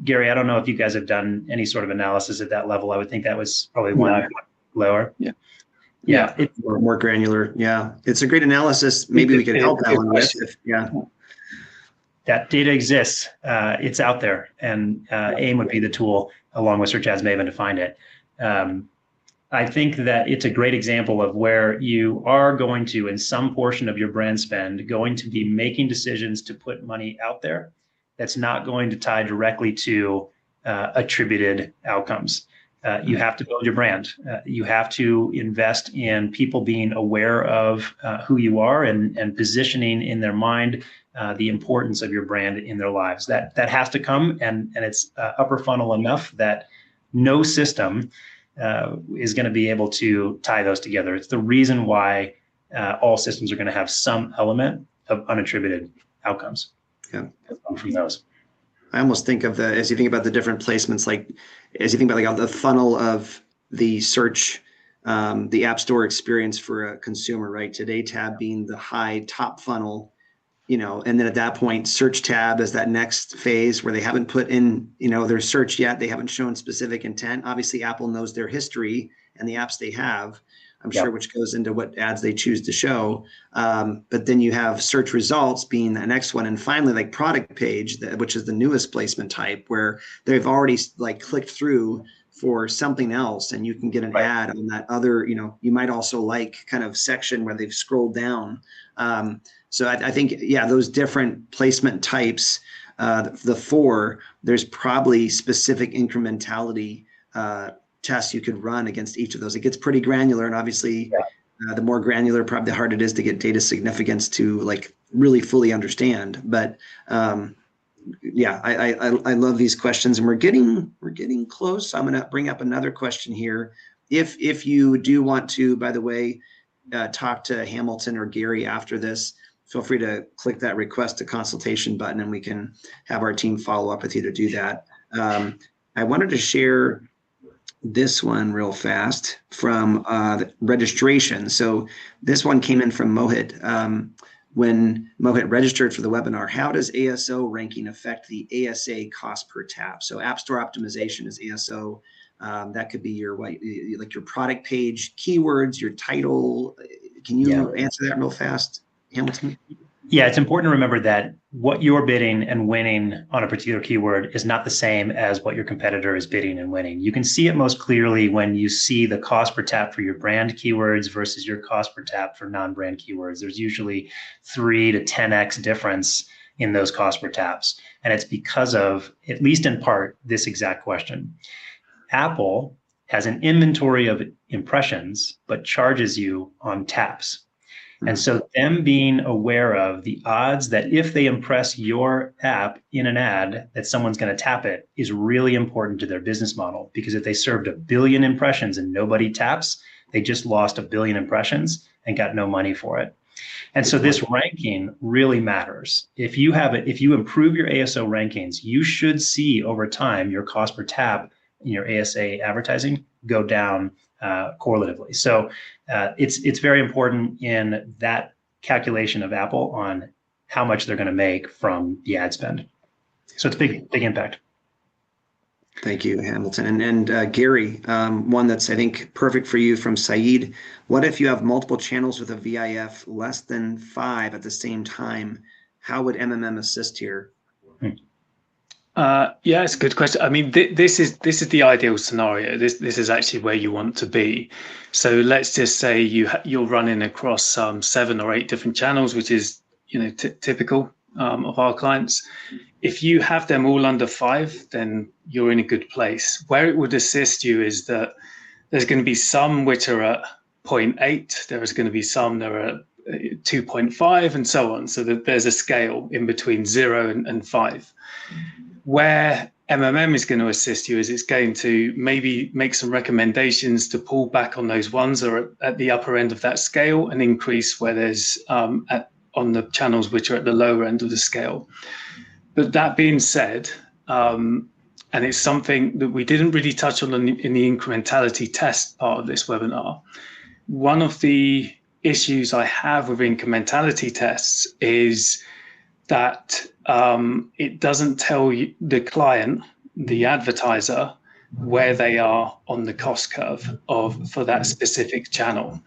Gary, I don't know if you guys have done any sort of analysis at that level. I would think that was probably one lower. Yeah, it's more granular. Yeah, it's a great analysis. Maybe we could help Alan with. That data exists. It's out there, and AIM would be the tool along with Search Ads Maven to find it. I think that it's a great example of where you are going to, in some portion of your brand spend, going to be making decisions to put money out there that's not going to tie directly to attributed outcomes. You have to build your brand. You have to invest in people being aware of who you are and positioning in their mind the importance of your brand in their lives. That has to come, and it's upper funnel enough that no system is going to be able to tie those together. It's the reason why all systems are going to have some element of unattributed outcomes. Yeah. From those. I almost think of as you think about the different placements, like as you think about like the funnel of the search, the App Store experience for a consumer, right? Today tab being the high top funnel, and then at that point, search tab is that next phase where they haven't put in, their search yet. They haven't shown specific intent. Obviously, Apple knows their history and the apps they have, I'm sure, which goes into what ads they choose to show. But then you have search results being the next one. And finally, like product page, which is the newest placement type, where they've already like clicked through for something else, and you can get an ad on that other, you might also like kind of section where they've scrolled down. So I think, those different placement types, the four, there's probably specific incrementality tests you could run against each of those. It gets pretty granular, and obviously the more granular, probably the harder it is to get data significance to like really fully understand. But I love these questions, and we're getting close. I'm going to bring up another question here. If you do want to, by the way, talk to Hamilton or Gary after this, feel free to click that request a consultation button, and we can have our team follow up with you to do that. I wanted to share this one real fast from the registration. So this one came in from Mohit. When Mohit registered for the webinar, how does ASO ranking affect the ASA cost per tab? So App Store optimization is ASO. That could be your product page keywords, your title. Can you answer that real fast, Hamilton? Yeah, it's important to remember that what you're bidding and winning on a particular keyword is not the same as what your competitor is bidding and winning. You can see it most clearly when you see the cost per tap for your brand keywords versus your cost per tap for non-brand keywords. There's usually 3 to 10x difference in those cost per taps. And it's because of, at least in part, this exact question. Apple has an inventory of impressions, but charges you on taps. And so them being aware of the odds that if they impress your app in an ad, that someone's going to tap it is really important to their business model. Because if they served 1 billion impressions and nobody taps, they just lost 1 billion impressions and got no money for it. And so this ranking really matters. If you improve your ASO rankings, you should see over time your cost per tap in your ASA advertising go down correlatively. So it's very important in that calculation of Apple on how much they're going to make from the ad spend. So it's big impact. Thank you, Hamilton. And Gary, one that's, I think, perfect for you from Saeed. What if you have multiple channels with a VIF less than 5 at the same time? How would MMM assist here? It's a good question. I mean, this is the ideal scenario. This is actually where you want to be. So let's just say you're running across 7 or 8 different channels, which is typical of our clients. If you have them all under 5, then you're in a good place. Where it would assist you is that there's going to be some which are at 0.8. There is going to be some that are at 2.5 and so on. So that there's a scale in between 0 and 5. Where MMM is going to assist you is it's going to maybe make some recommendations to pull back on those ones that are at the upper end of that scale and increase where there's on the channels which are at the lower end of the scale. But that being said, and it's something that we didn't really touch on in the incrementality test part of this webinar. One of the issues I have with incrementality tests is that it doesn't tell you, the client, the advertiser, where they are on the cost curve for that specific channel.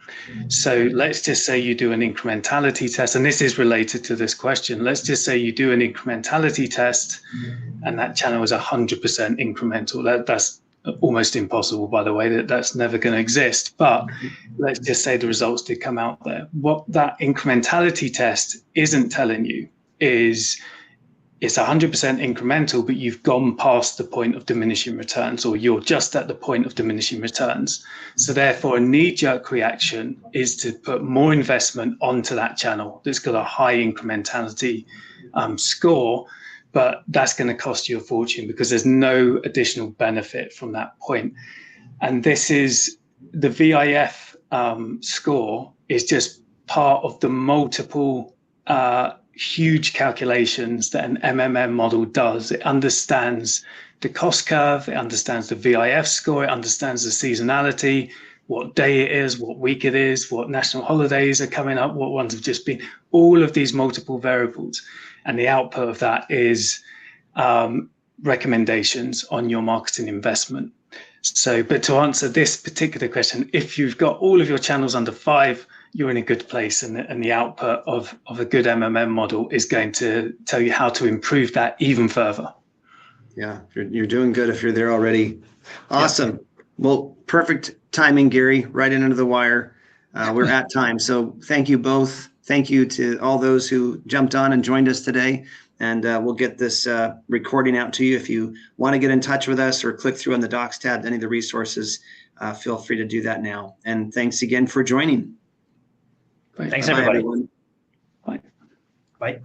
So let's just say you do an incrementality test, and this is related to this question. Let's just say you do an incrementality test and that channel is 100% incremental. That's almost impossible, by the way. That's never going to exist. But let's just say the results did come out there. What that incrementality test isn't telling you is it's 100% incremental, but you've gone past the point of diminishing returns, or you're just at the point of diminishing returns. So therefore, a knee-jerk reaction is to put more investment onto that channel that's got a high incrementality score, but that's going to cost you a fortune because there's no additional benefit from that point. And this is the VIF score is just part of the multiple huge calculations that an MMM model does. It understands the cost curve, it understands the VIF score, it understands the seasonality, what day it is, what week it is, what national holidays are coming up, what ones have just been, all of these multiple variables. And the output of that is recommendations on your marketing investment. So, but to answer this particular question, if you've got all of your channels under 5, you're in a good place, and the output of a good MMM model is going to tell you how to improve that even further. Yeah, you're doing good if you're there already. Awesome. Yeah. Well, perfect timing, Gary, right in under the wire. We're at time. So thank you both. Thank you to all those who jumped on and joined us today. And we'll get this recording out to you. If you want to get in touch with us or click through on the Docs tab, any of the resources, feel free to do that now. And thanks again for joining. Thanks, everybody. Bye. Bye.